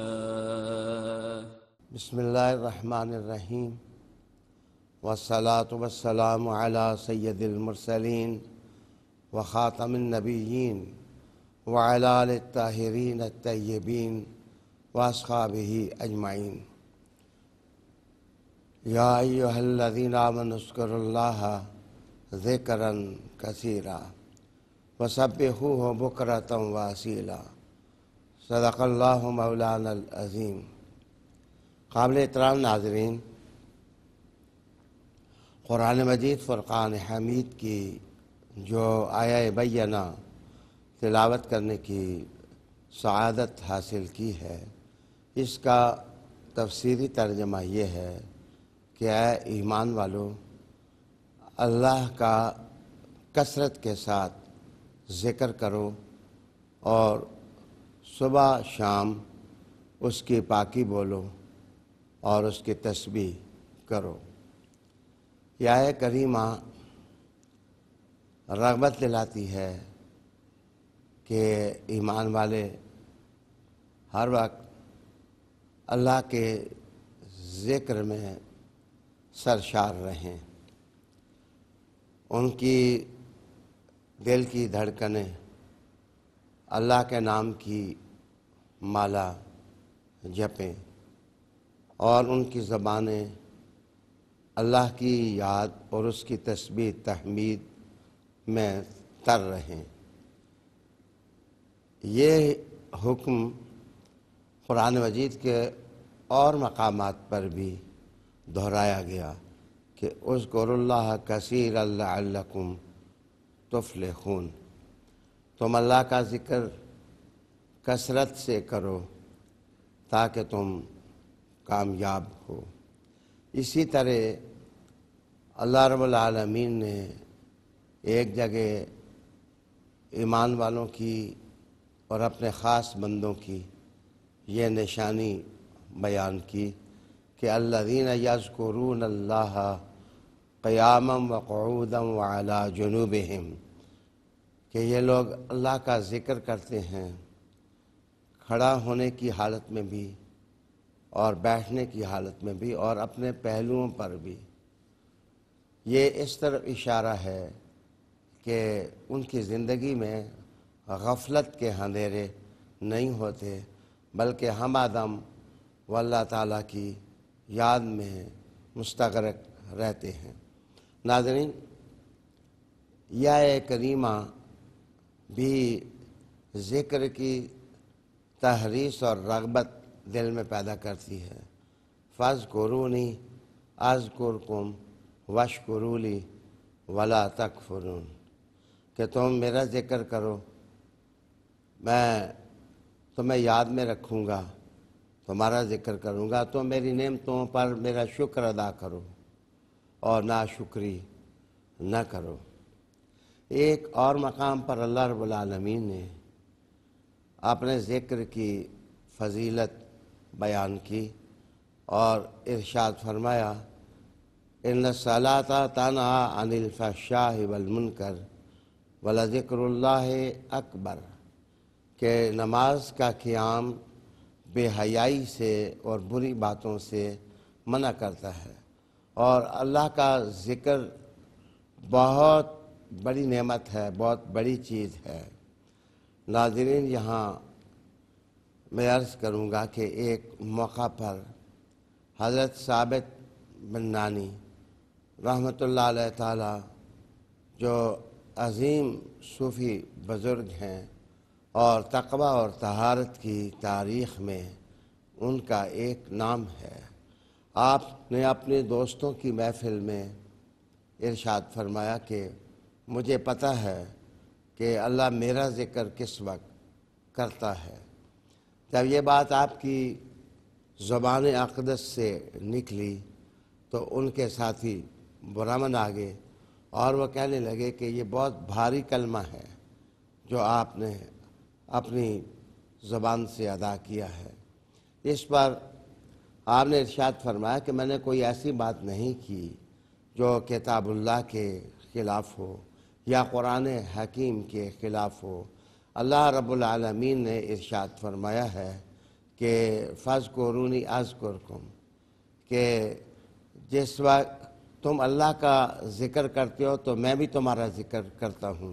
بسم اللہ الرحمن الرحیم والصلاة والسلام علی سید المرسلین وخاتم النبیین وعلی آلہ الطاہرین الطیبین واصحابہ اجمعین۔ یا ایھا الذین آمنوا اذکروا اللہ ذکرا کثیرا وسبحوہ بکرۃ واصیلا۔ صدق اللہ مولانا العظیم۔ قابل احترام ناظرین، قرآن مجید فرقان حمید کی جو آیہ بینہ تلاوت کرنے کی سعادت حاصل کی ہے، اس کا تفسیری ترجمہ یہ ہے کہ اے ایمان والو، اللہ کا کثرت کے ساتھ ذکر کرو اور صبح شام اس کی پاکی بولو اور اس کی تسبیح کرو۔ یہ آیہ کریمہ رغبت دلاتی ہے کہ ایمان والے ہر وقت اللہ کے ذکر میں سرشار رہیں، ان کی دل کی دھڑکنیں اللہ کے نام کی مالا جپیں اور ان کی زبانیں اللہ کی یاد اور اس کی تسبیح تحمید میں تر رہیں۔ یہ حکم قرآن مجید کے اور مقامات پر بھی دہرایا گیا کہ اذکروا اللہ کثیرا لعلکم تفلحون، تم اللہ کا ذکر کثرت سے کرو تاکہ تم کامیاب ہو۔ اسی طرح اللہ رب العالمین نے ایک جگہ ایمان والوں کی اور اپنے خاص بندوں کی یہ نشانی بیان کی کہ الذین یذکرون اللہ قیاما وقعودا وعلی جنوبہم، کہ یہ لوگ اللہ کا ذکر کرتے ہیں کھڑا ہونے کی حالت میں بھی اور بیٹھنے کی حالت میں بھی اور اپنے پہلوؤں پر بھی۔ یہ اس طرح اشارہ ہے کہ ان کی زندگی میں غفلت کے اندھیرے نہیں ہوتے، بلکہ ہم آدم و اللہ تعالیٰ کی یاد میں مستغرق رہتے ہیں۔ ناظرین، یہ آیہ کریمہ بھی ذکر کی تحریص اور رغبت دل میں پیدا کرتی ہے۔ فاذکرونی اذکرکم واشکروا لی ولا تکفرون، کہ تم میرا ذکر کرو، میں تمہیں یاد میں رکھوں گا، تمہارا ذکر کروں گا، تو میری نعمتوں پر میرا شکر ادا کرو اور ناشکری نہ کرو۔ ایک اور مقام پر اللہ رب العالمین نے اپنے ذکر کی فضیلت بیان کی اور ارشاد فرمایا ان الصلاۃ تنہی عن الفحشاء والمنکر ولذکر اللہ اکبر، کہ نماز کا قیام بے حیائی سے اور بری باتوں سے منع کرتا ہے، اور اللہ کا ذکر بہت بڑی نعمت ہے، بہت بڑی چیز ہے۔ ناظرین، یہاں میں عرض کروں گا کہ ایک موقع پر حضرت ثابت بنانی رحمۃ اللہ علیہ تعالی، جو عظیم صوفی بزرگ ہیں اور تقوی اور طہارت کی تاریخ میں ان کا ایک نام ہے، آپ نے اپنے دوستوں کی محفل میں ارشاد فرمایا کہ مجھے پتہ ہے کہ اللہ میرا ذکر کس وقت کرتا ہے۔ جب یہ بات آپ کی زبان اقدس سے نکلی تو ان کے ساتھی برامن آ گئے اور وہ کہنے لگے کہ یہ بہت بھاری کلمہ ہے جو آپ نے اپنی زبان سے ادا کیا ہے۔ اس پر آپ نے ارشاد فرمایا کہ میں نے کوئی ایسی بات نہیں کی جو کتاب اللہ کے خلاف ہو یا قرآن حکیم کے خلاف ہو۔ اللہ رب العالمین نے ارشاد فرمایا ہے کہ فاذکرونی اذکرکم، کہ جس وقت تم اللہ کا ذکر کرتے ہو تو میں بھی تمہارا ذکر کرتا ہوں۔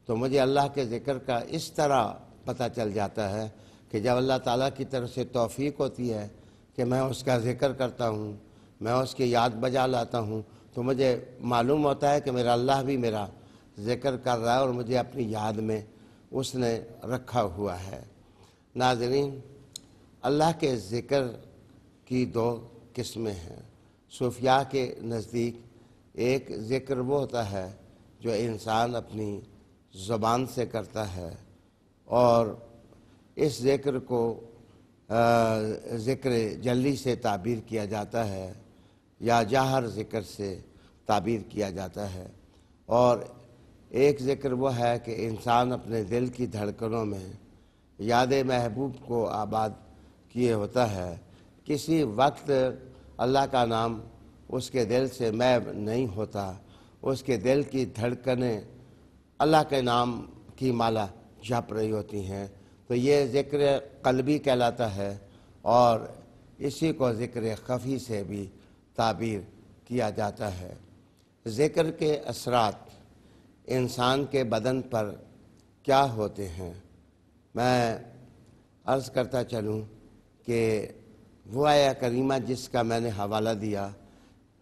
تو مجھے اللہ کے ذکر کا اس طرح پتہ چل جاتا ہے کہ جب اللہ تعالیٰ کی طرف سے توفیق ہوتی ہے کہ میں اس کا ذکر کرتا ہوں، میں اس کی یاد بجا لاتا ہوں، تو مجھے معلوم ہوتا ہے کہ میرا اللہ بھی میرا ذکر کر رہا ہے اور مجھے اپنی یاد میں اس نے رکھا ہوا ہے۔ ناظرین، اللہ کے ذکر کی دو قسمیں ہیں۔ صوفیاء کے نزدیک ایک ذکر وہ ہوتا ہے جو انسان اپنی زبان سے کرتا ہے، اور اس ذکر کو ذکر جلی سے تعبیر کیا جاتا ہے یا جاہر ذکر سے تعبیر کیا جاتا ہے، اور ایک ذکر وہ ہے کہ انسان اپنے دل کی دھڑکنوں میں یاد محبوب کو آباد کیے ہوتا ہے۔ کسی وقت اللہ کا نام اس کے دل سے محو نہیں ہوتا، اس کے دل کی دھڑکنیں اللہ کے نام کی مالا جپ رہی ہوتی ہیں، تو یہ ذکر قلبی کہلاتا ہے، اور اسی کو ذکر خفی سے بھی تعبیر کیا جاتا ہے۔ ذکر کے اثرات انسان کے بدن پر کیا ہوتے ہیں؟ میں عرض کرتا چلوں کہ وہ آیہ کریمہ جس کا میں نے حوالہ دیا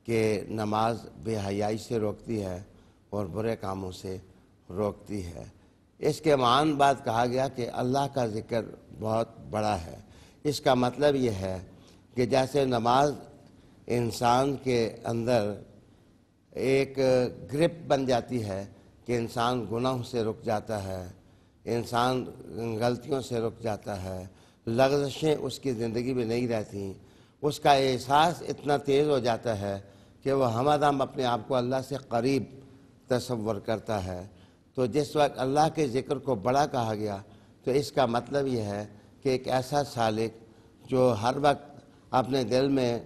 کہ نماز بے حیائی سے روکتی ہے اور برے کاموں سے روکتی ہے، اس کے معان بعد کہا گیا کہ اللہ کا ذکر بہت بڑا ہے۔ اس کا مطلب یہ ہے کہ جیسے نماز انسان کے اندر ایک گرپ بن جاتی ہے کہ انسان گناہوں سے رک جاتا ہے، انسان غلطیوں سے رک جاتا ہے، لغزشیں اس کی زندگی میں نہیں رہتی، اس کا احساس اتنا تیز ہو جاتا ہے کہ وہ ہم آدم اپنے آپ کو اللہ سے قریب تصور کرتا ہے۔ تو جس وقت اللہ کے ذکر کو بڑا کہا گیا تو اس کا مطلب یہ ہے کہ ایک ایسا سالک جو ہر وقت اپنے دل میں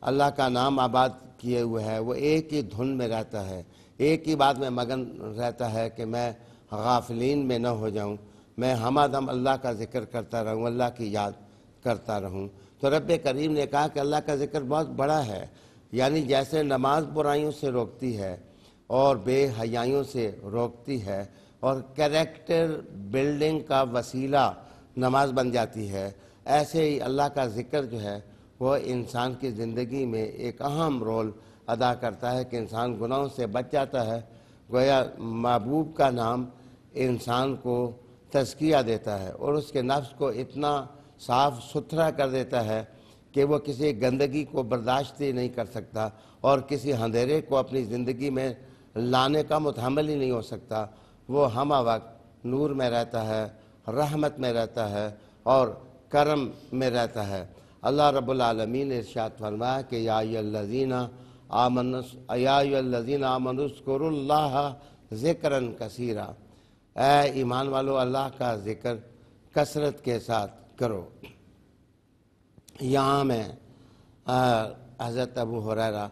اللہ کا نام آباد کیے ہوئے ہے، وہ ایک ہی دھن میں رہتا ہے، ایک ہی بات میں مگن رہتا ہے کہ میں غافلین میں نہ ہو جاؤں، میں ہم آدم اللہ کا ذکر کرتا رہوں، اللہ کی یاد کرتا رہوں۔ تو رب کریم نے کہا کہ اللہ کا ذکر بہت بڑا ہے، یعنی جیسے نماز برائیوں سے روکتی ہے اور بے حیائیوں سے روکتی ہے اور کریکٹر بلڈنگ کا وسیلہ نماز بن جاتی ہے، ایسے ہی اللہ کا ذکر جو ہے وہ انسان کی زندگی میں ایک اہم رول ادا کرتا ہے کہ انسان گناہوں سے بچ جاتا ہے۔ گویا محبوب کا نام انسان کو تزکیہ دیتا ہے اور اس کے نفس کو اتنا صاف ستھرا کر دیتا ہے کہ وہ کسی گندگی کو برداشت ہی نہیں کر سکتا اور کسی اندھیرے کو اپنی زندگی میں لانے کا متحمل ہی نہیں ہو سکتا۔ وہ ہمہ وقت نور میں رہتا ہے، رحمت میں رہتا ہے اور کرم میں رہتا ہے۔ اللہ رب العالمین نے ارشاد فرمایا کہ یا ایھا الذین آمنوا اذکروا اللہ ذکرا کثیرا، اے ایمان والو اللہ کا ذکر کثرت کے ساتھ کرو۔ یہاں میں حضرت ابو ہریرہ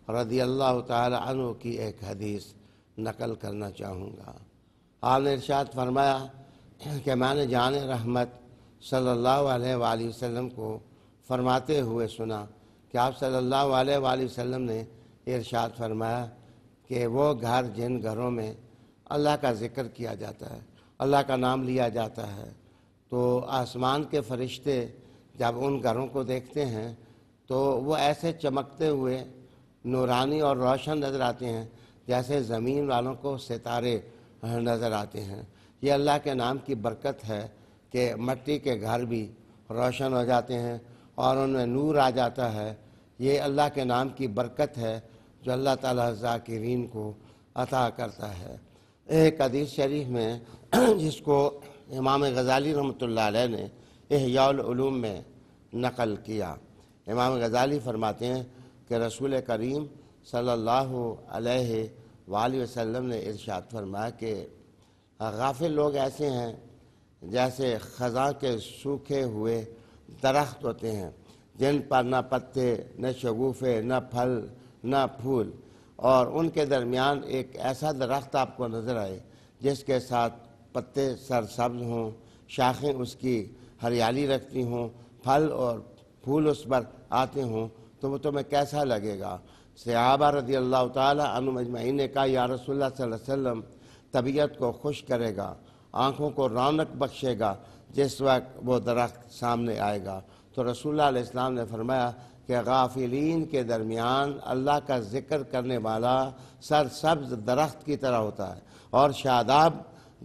رضی اللہ تعالی عنہ کی ایک حدیث نقل کرنا چاہوں گا۔ آپ نے ارشاد فرمایا کہ میں نے جان رحمت صلی اللہ علیہ وآلہ وسلم کو فرماتے ہوئے سنا کہ آپ صلی اللہ علیہ وآلہ وسلم نے ارشاد فرمایا کہ وہ گھر جن گھروں میں اللہ کا ذکر کیا جاتا ہے، اللہ کا نام لیا جاتا ہے، تو آسمان کے فرشتے جب ان گھروں کو دیکھتے ہیں تو وہ ایسے چمکتے ہوئے نورانی اور روشن نظر آتے ہیں جیسے زمین والوں کو ستارے نظر آتے ہیں۔ یہ اللہ کے نام کی برکت ہے کہ مٹی کے گھر بھی روشن ہو جاتے ہیں اور ان میں نور آ جاتا ہے۔ یہ اللہ کے نام کی برکت ہے جو اللہ تعالیٰ ذاکرین کو عطا کرتا ہے۔ ایک حدیث شریف میں جس کو امام غزالی رحمۃ اللہ علیہ نے احیاء العلوم میں نقل کیا، امام غزالی فرماتے ہیں کہ رسول کریم صلی اللہ علیہ وآلہ وسلم نے ارشاد فرمایا کہ غافل لوگ ایسے ہیں جیسے خزاں کے سوکھے ہوئے درخت ہوتے ہیں جن پر نہ پتے، نہ شگوفے، نہ پھل، نہ پھول، اور ان کے درمیان ایک ایسا درخت آپ کو نظر آئے جس کے ساتھ پتے سرسبز ہوں، شاخیں اس کی ہریالی رکھتی ہوں، پھل اور پھول اس پر آتے ہوں تو وہ تمہیں کیسا لگے گا؟ صحابہ رضی اللہ تعالیٰ عنہم اجمعین نے کہا یا رسول اللہ صلی اللہ علیہ وسلم طبیعت کو خوش کرے گا، آنکھوں کو رونق بخشے گا جس وقت وہ درخت سامنے آئے گا۔ تو رسول اللہ علیہ السلام نے فرمایا کہ غافلین کے درمیان اللہ کا ذکر کرنے والا سرسبز درخت کی طرح ہوتا ہے اور شاداب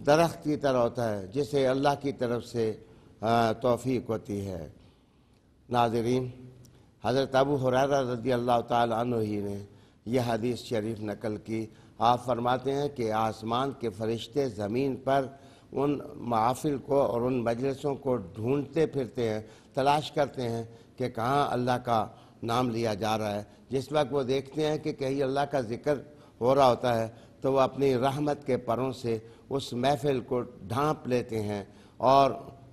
درخت کی طرح ہوتا ہے جسے اللہ کی طرف سے توفیق ہوتی ہے۔ ناظرین، حضرت ابو ہریرہ رضی اللہ تعالیٰ عنہ ہی نے یہ حدیث شریف نقل کی۔ آپ فرماتے ہیں کہ آسمان کے فرشتے زمین پر ان محافل کو اور ان مجلسوں کو ڈھونڈتے پھرتے ہیں، تلاش کرتے ہیں کہ کہاں اللہ کا نام لیا جا رہا ہے۔ جس وقت وہ دیکھتے ہیں کہ کہیں اللہ کا ذکر ہو رہا ہوتا ہے تو وہ اپنی رحمت کے پروں سے اس محفل کو ڈھانپ لیتے ہیں اور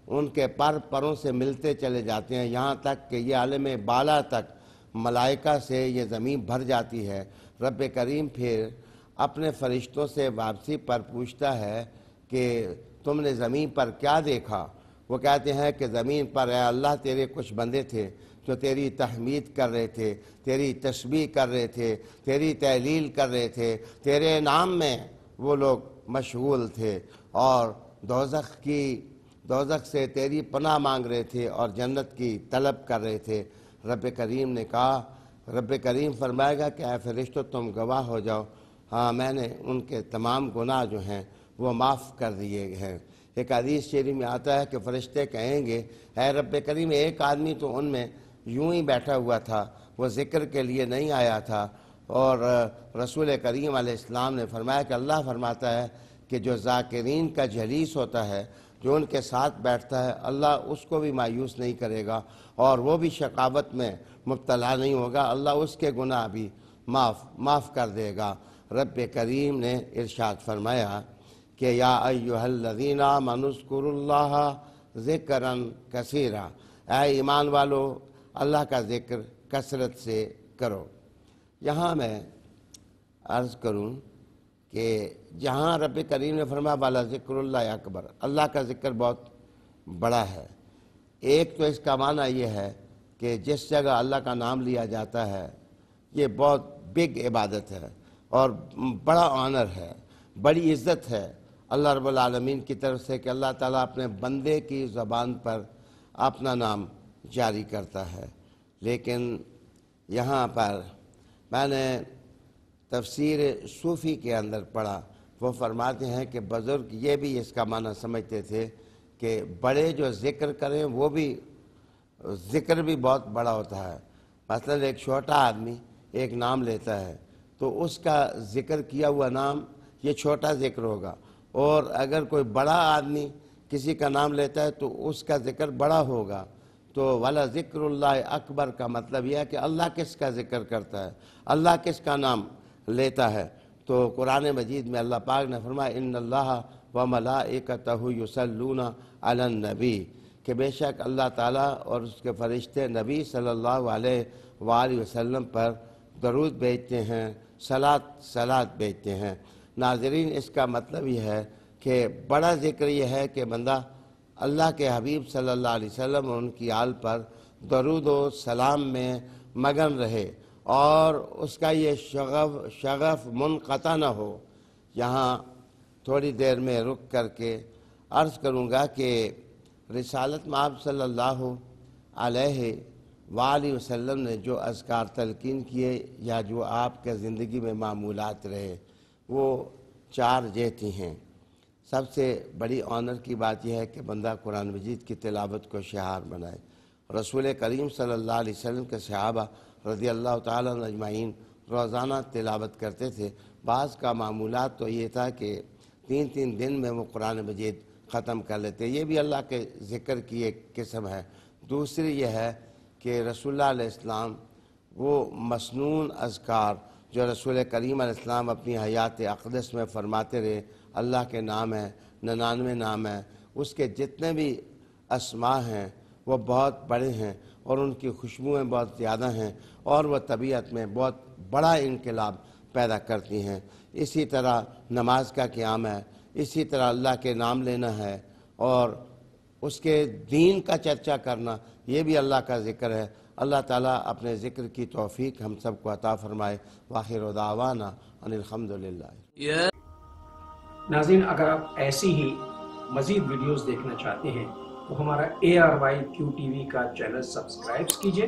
ان کے پروں سے ملتے چلے جاتے ہیں، یہاں تک کہ یہ عالم بالا تک ملائکہ سے یہ زمین بھر جاتی ہے۔ رب کریم پھر اپنے فرشتوں سے واپسی پر پوچھتا ہے کہ تم نے زمین پر کیا دیکھا؟ وہ کہتے ہیں کہ زمین پر اے اللہ تیرے کچھ بندے تھے جو تیری تحمید کر رہے تھے، تیری تسبیح کر رہے تھے، تیری تحلیل کر رہے تھے، تیرے نام میں وہ لوگ مشغول تھے اور دوزخ سے تیری پناہ مانگ رہے تھے اور جنت کی طلب کر رہے تھے۔ رب کریم نے کہا، رب کریم فرمائے گا کہ اے فرشتوں تم گواہ ہو جاؤ، ہاں میں نے ان کے تمام گناہ جو ہیں وہ معاف کر دیے ہیں۔ ایک حدیث شریف میں آتا ہے کہ فرشتے کہیں گے اے رب کریم ایک آدمی تو ان میں یوں ہی بیٹھا ہوا تھا، وہ ذکر کے لیے نہیں آیا تھا، اور رسول کریم علیہ السلام نے فرمایا کہ اللہ فرماتا ہے کہ جو ذاکرین کا جلیس ہوتا ہے، جو ان کے ساتھ بیٹھتا ہے، اللہ اس کو بھی مایوس نہیں کرے گا اور وہ بھی شقاوت میں مبتلا نہیں ہوگا، اللہ اس کے گناہ بھی معاف کر دے گا۔ رب کریم نے ارشاد فرمایا کہ یا ایھا الذین آمنوا اذکروا اللہ ذکرا کثیرا، اے ایمان والو اللہ کا ذکر کثرت سے کرو۔ یہاں میں عرض کروں کہ جہاں رب کریم نے فرمایا والا ذکر اللہ اکبر، اللہ کا ذکر بہت بڑا ہے۔ ایک تو اس کا معنی یہ ہے کہ جس جگہ اللہ کا نام لیا جاتا ہے یہ بہت بگ عبادت ہے اور بڑا آنر ہے، بڑی عزت ہے اللہ رب العالمین کی طرف سے کہ اللہ تعالیٰ اپنے بندے کی زبان پر اپنا نام جاری کرتا ہے۔ لیکن یہاں پر میں نے تفسیر صوفی کے اندر پڑھا، وہ فرماتے ہیں کہ بزرگ یہ بھی اس کا معنی سمجھتے تھے کہ بڑے جو ذکر کریں وہ بھی ذکر بھی بہت بڑا ہوتا ہے۔ مثلا ایک چھوٹا آدمی ایک نام لیتا ہے تو اس کا ذکر کیا ہوا نام یہ چھوٹا ذکر ہوگا، اور اگر کوئی بڑا آدمی کسی کا نام لیتا ہے تو اس کا ذکر بڑا ہوگا۔ تو والا ذکر اللہ اکبر کا مطلب یہ ہے کہ اللہ کس کا ذکر کرتا ہے، اللہ کس کا نام لیتا ہے۔ تو قرآن مجید میں اللہ پاک نے فرمایا ان اللہ وملائکتہ یصلون علی النبی، کہ بے شک اللہ تعالیٰ اور اس کے فرشتے نبی صلی اللہ علیہ وآلہ وسلم پر درود بھیجتے ہیں، صلات بھیجتے ہیں۔ ناظرین، اس کا مطلب یہ ہے کہ بڑا ذکر یہ ہے کہ بندہ اللہ کے حبیب صلی اللہ علیہ وسلم اور ان کی آل پر درود و سلام میں مگن رہے اور اس کا یہ شغف منقطع نہ ہو۔ یہاں تھوڑی دیر میں رک کر کے عرض کروں گا کہ رسالت مآب صلی اللہ علیہ وآلہ وسلم نے جو اذکار تلقین کیے یا جو آپ کے زندگی میں معمولات رہے وہ 4 جیتی ہیں۔ سب سے بڑی آنر کی بات یہ ہے کہ بندہ قرآن مجید کی تلاوت کو شعار بنائے۔ رسول کریم صلی اللہ علیہ وسلم کے صحابہ رضی اللہ تعالیٰ عنہ اجمعین روزانہ تلاوت کرتے تھے۔ بعض کا معمولات تو یہ تھا کہ 3 دن میں وہ قرآن مجید ختم کر لیتے، یہ بھی اللہ کے ذکر کی ایک قسم ہے۔ دوسری یہ ہے کہ رسول اللہ علیہ السلام وہ مسنون اذکار جو رسول کریم علیہ السلام اپنی حیات اقدس میں فرماتے رہے، اللہ کے نام ہیں 99 نام ہیں، اس کے جتنے بھی اسماء ہیں وہ بہت بڑے ہیں اور ان کی خوشبوئیں بہت زیادہ ہیں اور وہ طبیعت میں بہت بڑا انقلاب پیدا کرتی ہیں۔ اسی طرح نماز کا قیام ہے، اسی طرح اللہ کے نام لینا ہے اور اس کے دین کا چرچا کرنا، یہ بھی اللہ کا ذکر ہے۔ اللہ تعالیٰ اپنے ذکر کی توفیق ہم سب کو عطا فرمائے۔ وآخر دعوانا ان الحمدللہ۔ ناظرین، اگر آپ ایسی ہی مزید ویڈیوز دیکھنا چاہتے ہیں تو ہمارا ARYQTV کا چینل سبسکرائب کیجئے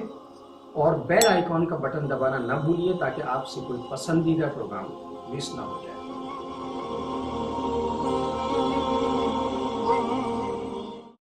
اور بیل آئیکن کا بٹن دبانا نہ بھولیے تاکہ آپ سے کوئی پسندیدہ پروگرام مس نہ ہو جائے۔